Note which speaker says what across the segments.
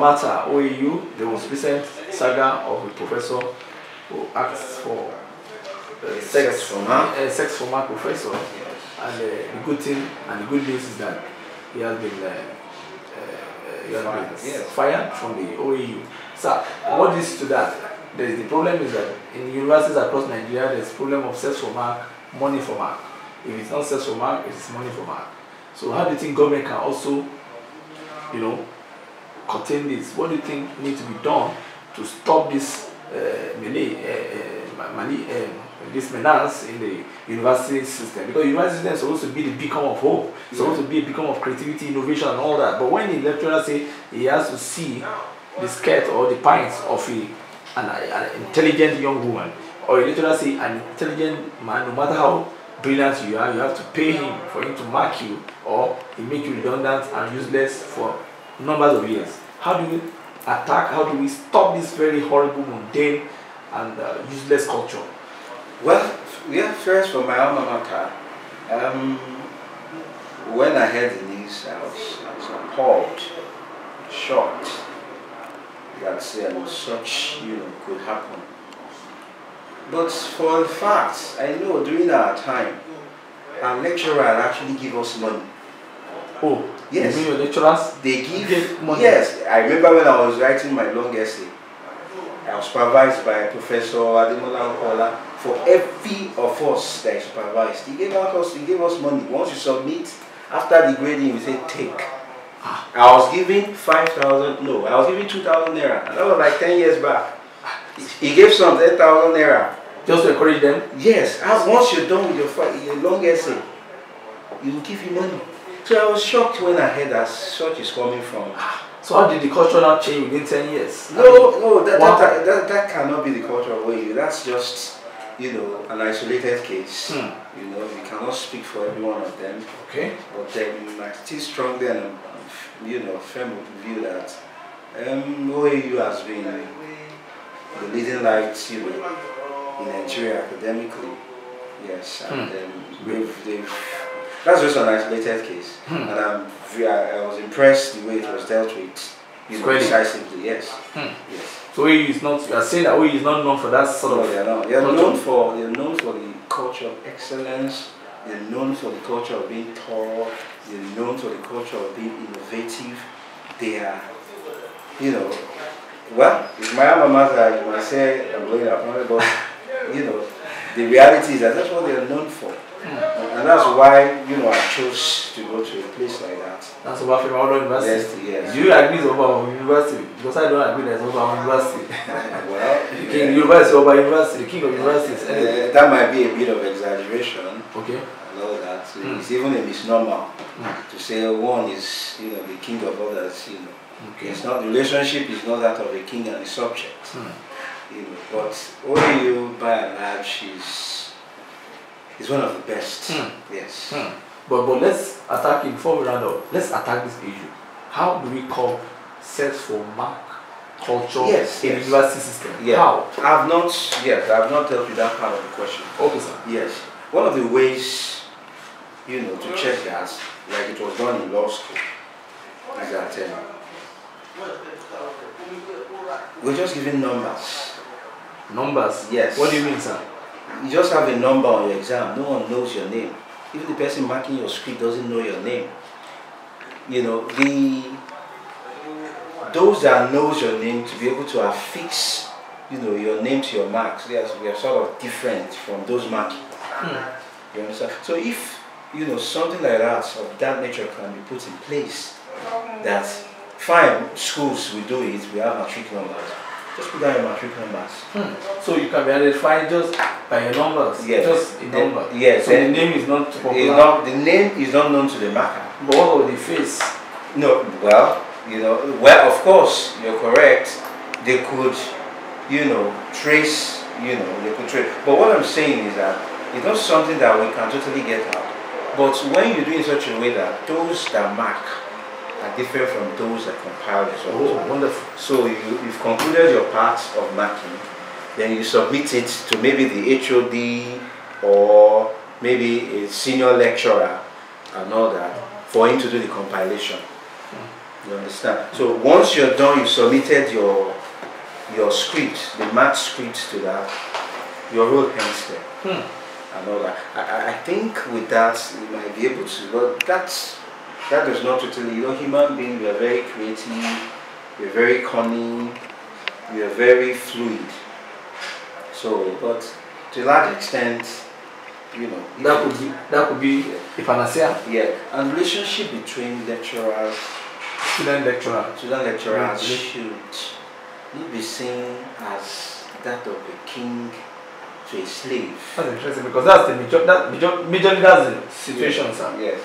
Speaker 1: mater, OAU, there was recent saga of a professor who asked for sex from her professor, and the good thing and the good news is that he has been fired from the OAU. So what is to that? The problem is that in universities across Nigeria, there's a problem of sex for mark, money for mark. If it's not sex for mark, it's money for mark. So how do you think government can also, contain this? What do you think needs to be done to stop this this menace in the university system? Because university system is supposed to be the beacon of hope, it's supposed to be a beacon of creativity, innovation, and all that. But when the lecturer say he has to see the skirt or the pants of an intelligent young woman, or a lecturer say an intelligent man, no matter how brilliant you are, you have to pay him for him to mark you, or he make you redundant and useless for numbers of years. How do we how do we stop this very horrible, mundane, and useless culture?
Speaker 2: Well, first from my alma mater, when I heard the news, I was appalled, shocked that such could happen. But for the fact, I know during our time, our lecturer actually give us money.
Speaker 1: Oh,
Speaker 2: yes.
Speaker 1: You mean your lecturers?
Speaker 2: They give money. Yes, I remember when I was writing my long essay, I was supervised by Professor Ademola Okola. For every of us that is supervised, he gave us money. Once you submit, after the grading, we say take. I was giving 5,000. No, I was giving 2,000 naira, and that was like 10 years back. He gave some 10,000 naira.
Speaker 1: Just to encourage them?
Speaker 2: Yes. Once you're done with your long essay, he will give you money. So I was shocked when I heard that such is coming from.
Speaker 1: So how did the culture now change within 10 years?
Speaker 2: No, that cannot be the culture of OAU. That's just, an isolated case. We cannot speak for every one of them.
Speaker 1: Okay.
Speaker 2: But then I still strongly and firm view that OAU has been the leading light, in Nigeria academically. Yes, and that's just an isolated case, and I was impressed the way it was dealt with, decisively. Yes. Yes.
Speaker 1: So OAU is not. You are saying that OAU is not known for that sort of.
Speaker 2: They are not. They are known for the culture of excellence. They're known for the culture of being thorough. They're known for the culture of being innovative. They are, well, it's my alma mater. You might say I'm going up, but the reality is that that's what they are known for. And that's why, I chose to go to a place like that.
Speaker 1: That's Obafemi Awolowo University.
Speaker 2: Yes.
Speaker 1: Do you agree with Obafemi University? Because I don't agree that it's Obafemi University.
Speaker 2: Well,
Speaker 1: the king of university, Obafemi University, the king of universities. Anyway.
Speaker 2: That might be a bit of exaggeration.
Speaker 1: Okay.
Speaker 2: And all that. It's even a misnomer to say one is, the king of others. Okay. It's not, the relationship is not that of a king and a subject. But OAU by and large is one of the best. Yes.
Speaker 1: But let's attack it before we round up. Let's attack this issue. How do we call sex for mark culture in the university system?
Speaker 2: Yeah.
Speaker 1: How?
Speaker 2: I've not dealt with that part of the question.
Speaker 1: Okay, sir.
Speaker 2: Yes. One of the ways, to check that, like it was done in law school, is that we're just giving numbers.
Speaker 1: Numbers?
Speaker 2: Yes.
Speaker 1: What do you mean, sir?
Speaker 2: You just have a number on your exam. No one knows your name. Even the person marking your script doesn't know your name. Those that knows your name, to be able to affix, your name to your marks, we are sort of different from those marking. You understand? So if something like that of that nature can be put in place, that fine, schools will do it. We have matric numbers. Just put down your matric numbers.
Speaker 1: So you can be identified just by your numbers.
Speaker 2: Yes.
Speaker 1: Just a number.
Speaker 2: Yes.
Speaker 1: So the name is not popular.
Speaker 2: The name is not known to the marker.
Speaker 1: But what about the face?
Speaker 2: No. Well, of course you're correct. They could, trace. They could trace. But what I'm saying is that it's not something that we can totally get out. But when you do it in such a way that those that mark are different from those that compile results.
Speaker 1: Oh, wonderful.
Speaker 2: So you've concluded your part of marking, then you submit it to maybe the HOD or maybe a senior lecturer and all that for him to do the compilation. You understand? So once you're done, you submitted your script, the math script to that, your role ends there. And all that. I think with that you might be able to, but that does not totally, human beings, we are very creative, we are very cunning, we are very fluid. So, but to a large extent,
Speaker 1: that could be a panacea.
Speaker 2: Yeah, and relationship between lecturers, student lecturers should not be seen as that of a king to a slave.
Speaker 1: That's interesting, because that's majorly that's the situation, sir.
Speaker 2: Yes.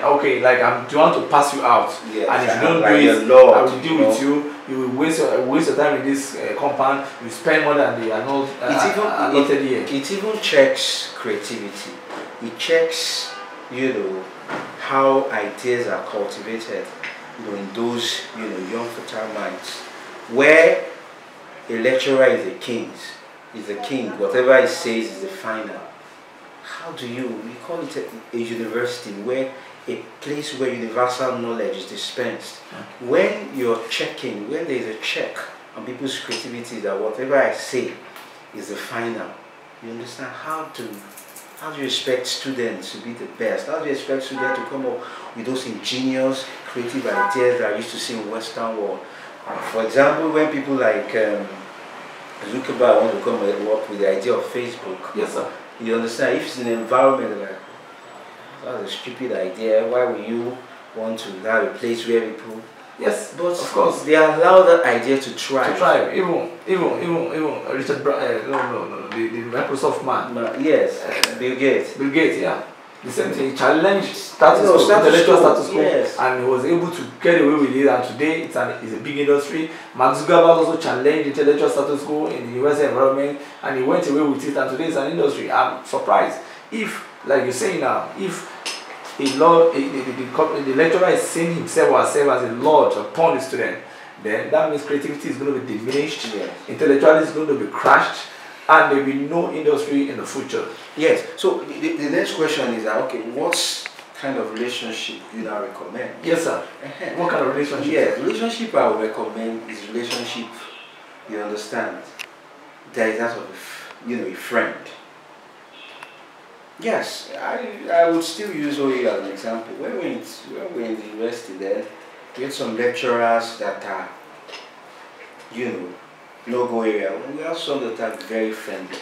Speaker 1: Okay, do you want to pass you out?
Speaker 2: Yes,
Speaker 1: and if you don't do it, I will deal with you. You will waste your time in this compound. You spend more than the allotted year.
Speaker 2: It even checks creativity. It checks, how ideas are cultivated, in those, young fertile minds, where a lecturer is a king. Whatever he says is the final. How do we call it a university, where a place where universal knowledge is dispensed. When you're checking, when there is a check on people's creativity, that whatever I say is the final. You understand? How do you expect students to be the best? How do you expect students to come up with those ingenious, creative ideas that I used to see in Western world? For example, when people like Zuckerberg want to come and work with the idea of Facebook.
Speaker 1: Yes, sir.
Speaker 2: You understand? If it's an environment like, that's a stupid idea, why would you want to have a place where people...
Speaker 1: Yes,
Speaker 2: but
Speaker 1: of course
Speaker 2: they allow that idea to thrive.
Speaker 1: Even Richard the Microsoft man.
Speaker 2: Yes, Bill Gates.
Speaker 1: Bill Gates, yeah. The same thing, he challenged intellectual status quo,
Speaker 2: yes.
Speaker 1: And he was able to get away with it, and today it's a big industry. Mark Zuckerberg also challenged intellectual status quo in the university environment, and he went away with it, and today it's an industry. I'm surprised if, like you say now, if the lecturer is seeing himself or herself as a lord upon the student, then that means creativity is going to be diminished,
Speaker 2: yes.
Speaker 1: Intellectuality is going to be crushed, and there will be no industry in the future.
Speaker 2: Yes. So the next question is, okay, what kind of relationship do you now recommend?
Speaker 1: Yes, sir. What kind of relationship?
Speaker 2: Yeah, the relationship I would recommend is relationship, you understand, that is that of a friend. Yes, I would still use OAU as an example. When we're in the university there, we had some lecturers that are, no-go area. We have some that are very friendly.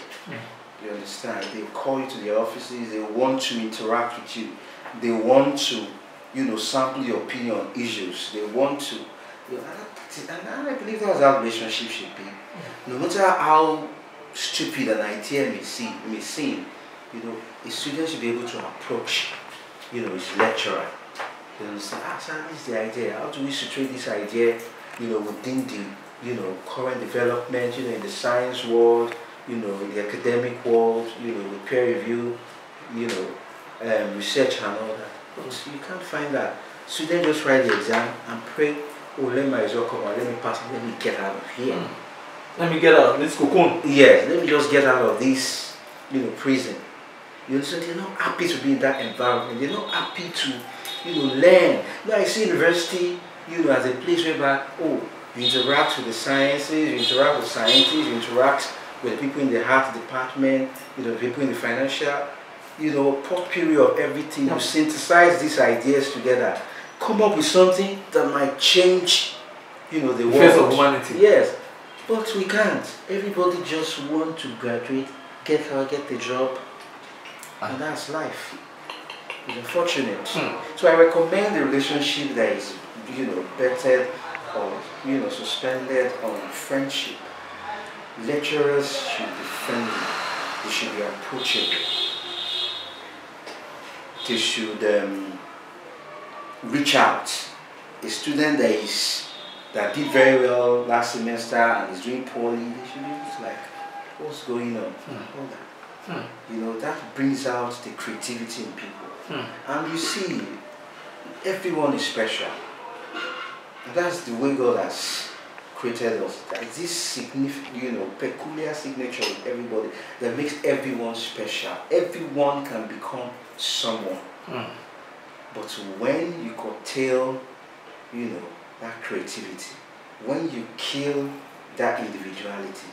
Speaker 2: You understand? They call you to their offices, they want to interact with you. They want to, sample your opinion on issues. They want to, and I believe that's how relationship should be. No matter how stupid an idea may seem, a student should be able to approach, his lecturer. You understand? Sir, this is the idea. How do we situate this idea, within the, current development, in the science world, in the academic world, with peer review, research and all that. But you can't find that. Students just write the exam and pray, oh, let my result come out, let me pass it, let me get out of here.
Speaker 1: Let me get out of this cocoon.
Speaker 2: Yes, let me just get out of this, prison. You understand? They're not happy to be in that environment. They're not happy to, learn. I see university, as a place whereby, you interact with the sciences, you interact with scientists, you interact with the people in the art department, people in the financial, potpourri of everything. You synthesize these ideas together, come up with something that might change, the world.
Speaker 1: Face of humanity.
Speaker 2: Yes, but we can't. Everybody just want to graduate, get out, get the job, and that's life. It's unfortunate. So I recommend the relationship that is, bettered or suspended on friendship. Lecturers should be friendly. They should be approachable. They should reach out. A student that did very well last semester and is doing poorly, they should be like, what's going on? All that. That brings out the creativity in people. And you see, everyone is special. And that's the way God has created us. There's this significant, peculiar signature in everybody that makes everyone special. Everyone can become someone. But when you curtail you know, that creativity, when you kill that individuality,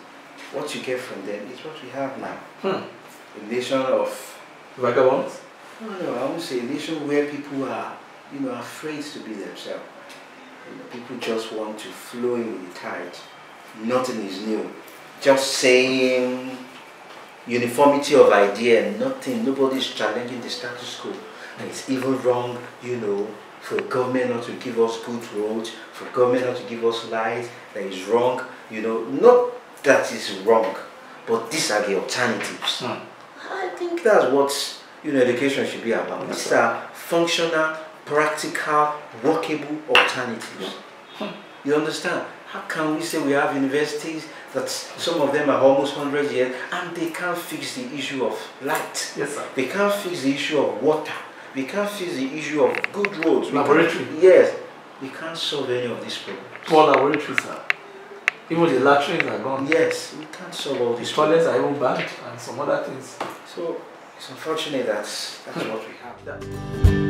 Speaker 2: what you get from them is what we have now. A nation of
Speaker 1: vagabonds?
Speaker 2: No, I won't say a nation where people are, you know, afraid to be themselves. You know, people just want to flow in with the tide. Nothing is new. Just saying uniformity of idea and nothing. Nobody's challenging the status quo. And it's even wrong, you know, for government not to give us good roads, for government not to give us light. That is wrong. You know, not that is wrong, but these are the alternatives. I think that's what, you know, education should be about. These are functional, practical, workable alternatives. You understand? How can we say we have universities that some of them are almost 100 years and they can't fix the issue of light?
Speaker 1: Yes, sir.
Speaker 2: They can't fix the issue of water. They can't fix the issue of good roads.
Speaker 1: Laboratory.
Speaker 2: Yes. We can't solve any of these problems.
Speaker 1: Poor laboratories, sir. Even the latrines are gone.
Speaker 2: Yes, we can't solve all these
Speaker 1: toilets
Speaker 2: problems.
Speaker 1: are even banned and some other things.
Speaker 2: So it's unfortunate that's what we have.